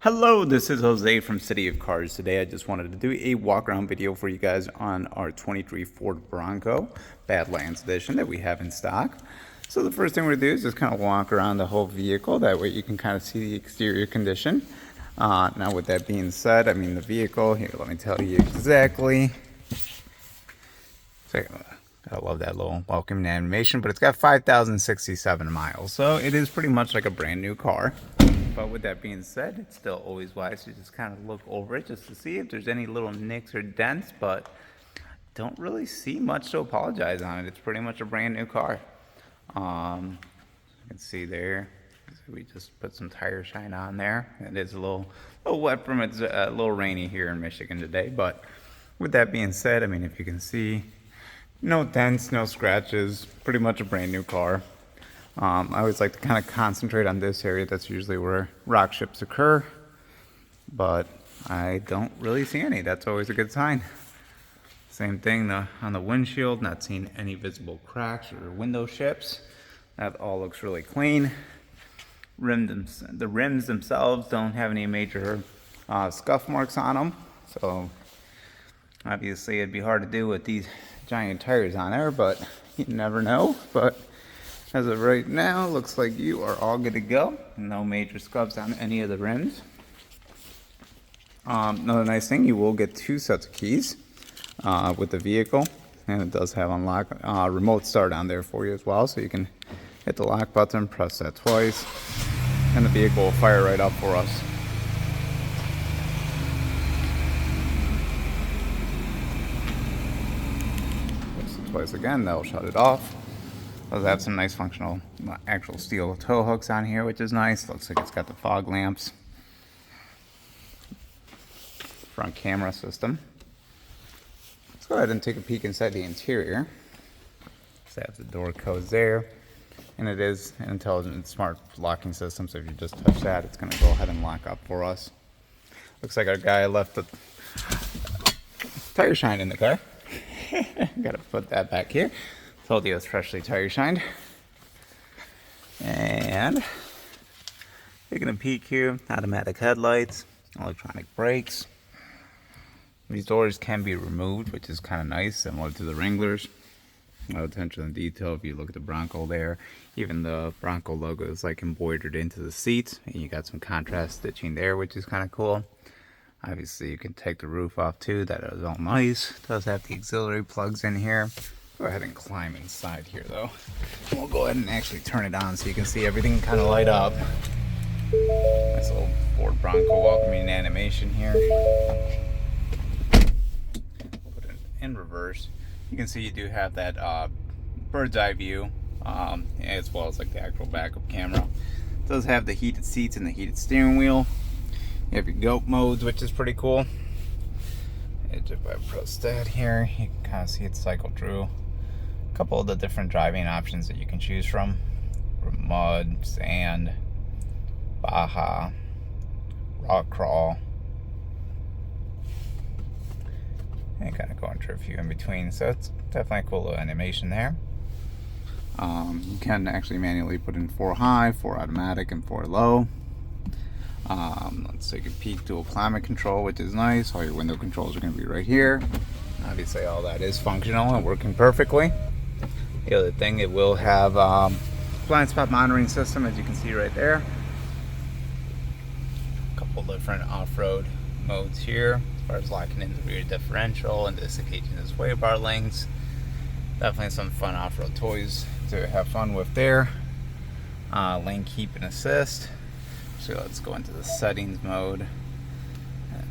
Hello, this is Jose from City of Cars. Today I just wanted to do a walk around video for you guys on our 23 Ford Bronco Badlands edition that we have in stock. So the first thing we're going to do is just kind of walk around the whole vehicle. That way you can kind of see the exterior condition. Now with that being said, I mean the vehicle, here let me tell you exactly. So, I love that little welcoming animation, but it's got 5,067 miles. So it is pretty much like a brand new car. But with that being said, it's still always wise to just kind of look over it just to see if there's any little nicks or dents, but don't really see much to apologize on it. It's pretty much a brand new car. You can see there, we just put some tire shine on there. It is a little wet from it's a little rainy here in Michigan today, but with that being said, I mean, if you can see, no dents, no scratches, pretty much a brand new car. I always like to kind of concentrate on this area. That's usually where rock chips occur, but I don't really see any. That's always a good sign. Same thing on the windshield, not seeing any visible cracks or window chips. That all looks really clean. The rims themselves don't have any major scuff marks on them, so obviously it'd be hard to do with these giant tires on there, but you never know. But as of right now, looks like you are all good to go. No major scuffs on any of the rims. Another nice thing, you will get 2 sets of keys with the vehicle, and it does have unlock remote start on there for you as well, so you can hit the lock button, press that twice, and the vehicle will fire right up for us. Press it twice again, that'll shut it off. Does have some nice functional actual steel tow hooks on here, which is nice. Looks like it's got the fog lamps. Front camera system. Let's go ahead and take a peek inside the interior. So have the door codes there, and it is an intelligent smart locking system, so if you just touch that, it's going to go ahead and lock up for us. Looks like our guy left the tire shine in the car. Gotta put that back here. Told you it's freshly tire shined. And taking a peek here, automatic headlights, electronic brakes. These doors can be removed, which is kind of nice, similar to the Wranglers. Attention to detail, if you look at the Bronco there, even the Bronco logo is like embroidered into the seats, and you got some contrast stitching there, which is kind of cool. Obviously you can take the roof off too, that is all nice. It does have the auxiliary plugs in here. Go ahead and climb inside here though. We'll go ahead and actually turn it on so you can see everything kind of light up. Nice little Ford Bronco welcoming animation here. Put it in reverse. You can see you do have that bird's eye view, as well as like the actual backup camera. It does have the heated seats and the heated steering wheel. You have your goat modes, which is pretty cool. If I press that here, you can kind of see it cycle through a couple of the different driving options that you can choose from mud, sand, Baja, rock crawl, and kind of going through a few in between. So it's definitely a cool little animation there. You can actually manually put in 4 high, 4 automatic, and 4 low. Let's take a peek. Dual climate control, which is nice. All your window controls are going to be right here. Obviously all that is functional and working perfectly. The other thing, it will have blind spot monitoring system, as you can see right there. A couple different off-road modes here, as far as locking in the rear differential and dislocating the sway bar links. Definitely some fun off-road toys to have fun with there. Lane keep and assist. So let's go into the settings mode.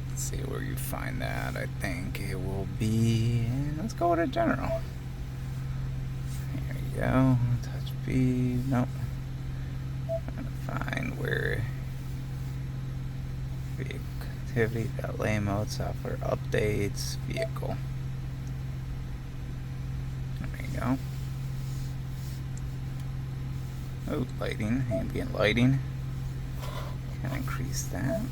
Let's see where you find that. I think it will be, let's go with general. There you go. Touch B. Nope. I'm gonna find where vehicle activity, valet mode, software updates, vehicle. There you go. Oh, lighting, ambient lighting. Can increase that.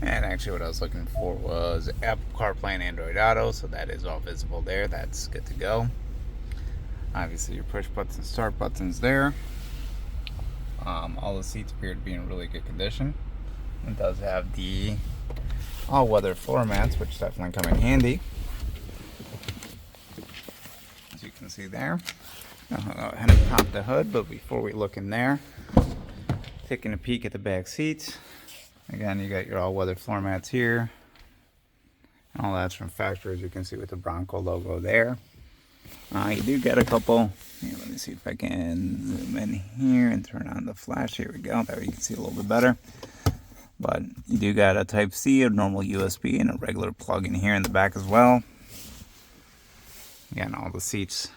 And actually what I was looking for was Apple CarPlay and Android Auto, so that is all visible there. That's good to go. Obviously your push buttons, start buttons there. All the seats appear to be in really good condition. It does have the all-weather floor mats, which definitely come in handy, as you can see there. I'll go ahead and pop the hood, but before we look in there, taking a peek at the back seats. Again, you got your all-weather floor mats here. All that's from factory, as you can see with the Bronco logo there. You do get a couple. Here, let me see if I can zoom in here and turn on the flash. Here we go. That way you can see a little bit better. But you do got a Type-C, a normal USB, and a regular plug in here in the back as well. Again, all the seats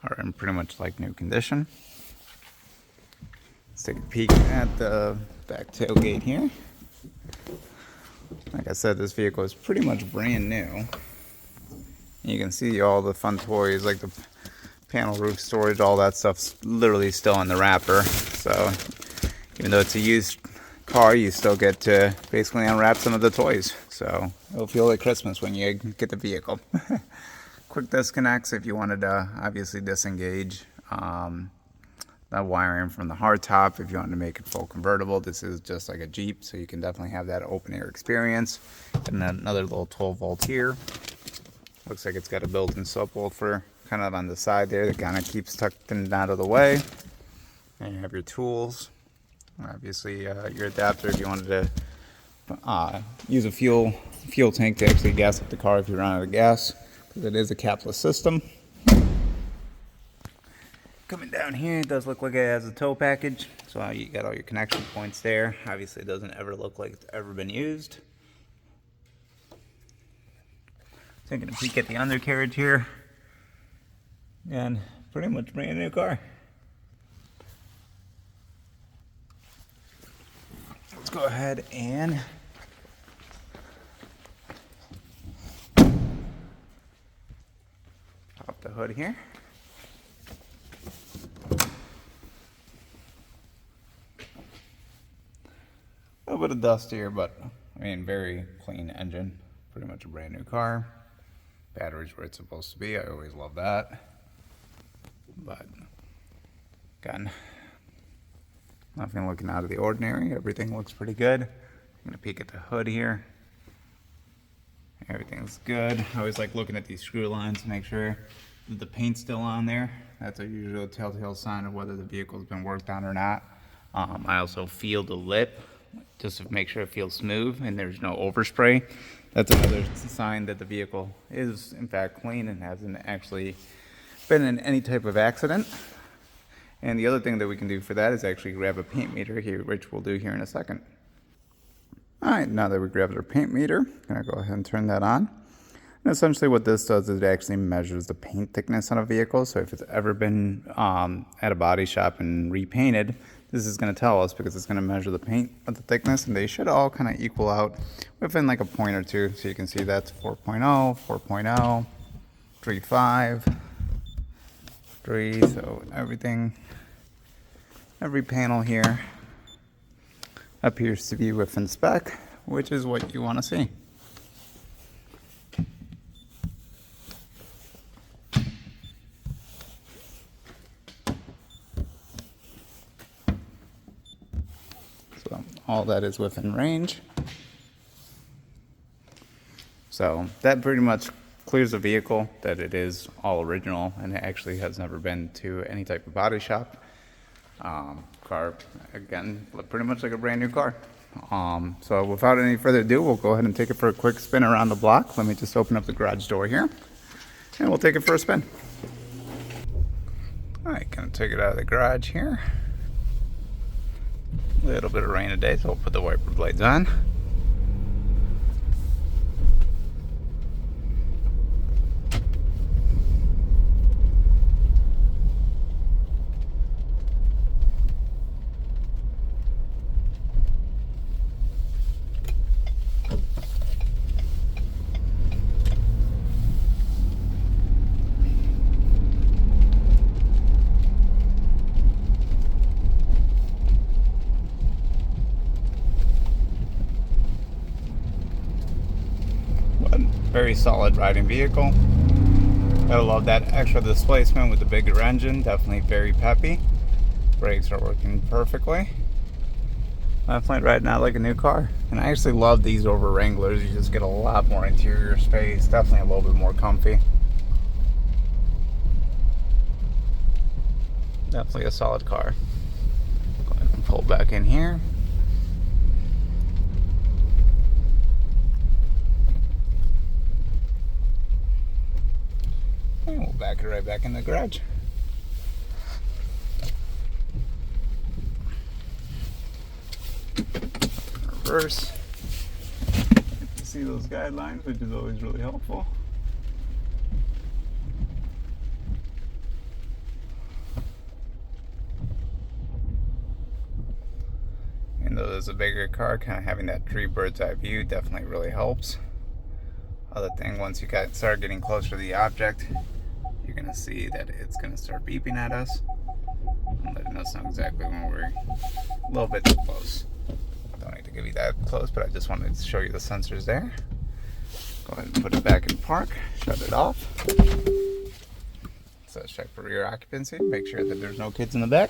are in pretty much like new condition. Let's take a peek at the back tailgate here. Like I said, this vehicle is pretty much brand new. You can see all the fun toys like the panel roof storage, all that stuff's literally still in the wrapper. So even though it's a used car, you still get to basically unwrap some of the toys. So it'll feel like Christmas when you get the vehicle. Quick disconnects if you wanted to obviously disengage that wiring from the hardtop. If you wanted to make it full convertible, this is just like a Jeep, so you can definitely have that open air experience. And then another little 12 volt here. Looks like it's got a built-in subwoofer kind of on the side there that kind of keeps tucked in and out of the way. And you have your tools. Obviously, your adapter if you wanted to use a fuel tank to actually gas up the car if you run out of gas, because it is a capless system. Coming down here, it does look like it has a tow package, so you got all your connection points there. Obviously, it doesn't ever look like it's ever been used. Taking a peek at the undercarriage here, and pretty much brand new car. Let's go ahead and pop the hood here. A little bit of dust here, but I mean, very clean engine. Pretty much a brand new car. Battery's where it's supposed to be. I always love that. But again, nothing looking out of the ordinary. Everything looks pretty good. I'm gonna peek at the hood here. Everything's good. I always like looking at these screw lines to make sure that the paint's still on there. That's a usual telltale sign of whether the vehicle's been worked on or not. I also feel the lip just to make sure it feels smooth and there's no overspray. That's another sign that the vehicle is in fact clean and hasn't actually been in any type of accident. And the other thing that we can do for that is actually grab a paint meter here, which we'll do here in a second. All right, now that we grabbed our paint meter, I'm gonna go ahead and turn that on. And essentially what this does is it actually measures the paint thickness on a vehicle. So if it's ever been at a body shop and repainted, this is going to tell us, because it's going to measure the paint of the thickness, and they should all kind of equal out within like a point or two. So you can see that's 4.0, 4.0, 3.5, 3. So every panel here appears to be within spec, which is what you want to see. So all that is within range. So that pretty much clears the vehicle that it is all original and it actually has never been to any type of body shop. Car, again, pretty much like a brand new car. So without any further ado, we'll go ahead and take it for a quick spin around the block. Let me just open up the garage door here and we'll take it for a spin. All right, gonna take it out of the garage here. A little bit of rain today, so we'll put the wiper blades on. Very solid riding vehicle. Gotta love that extra displacement with the bigger engine. Definitely very peppy. Brakes are working perfectly. Definitely riding out like a new car. And I actually love these over Wranglers. You just get a lot more interior space. Definitely a little bit more comfy. Definitely a solid car. Go ahead and pull back in here. And we'll back it right back in the garage. Reverse. You see those guidelines, which is always really helpful. And though there's a bigger car, kind of having that tree bird's eye view definitely really helps. Other thing, once you start getting closer to the object, you're gonna see that it's gonna start beeping at us and letting us know exactly when we're a little bit too close. Don't need to give you that close, but I just wanted to show you the sensors there. Go ahead and put it back in park, shut it off. So let's check for rear occupancy, make sure that there's no kids in the back.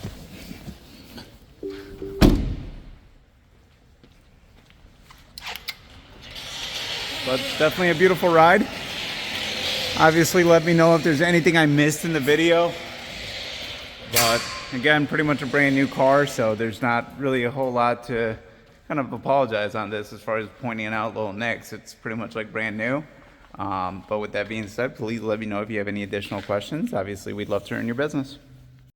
But definitely a beautiful ride. Obviously, let me know if there's anything I missed in the video. But again, pretty much a brand new car, so there's not really a whole lot to kind of apologize on this as far as pointing out little nicks. It's pretty much like brand new. But with that being said, please let me know if you have any additional questions. Obviously, we'd love to earn your business.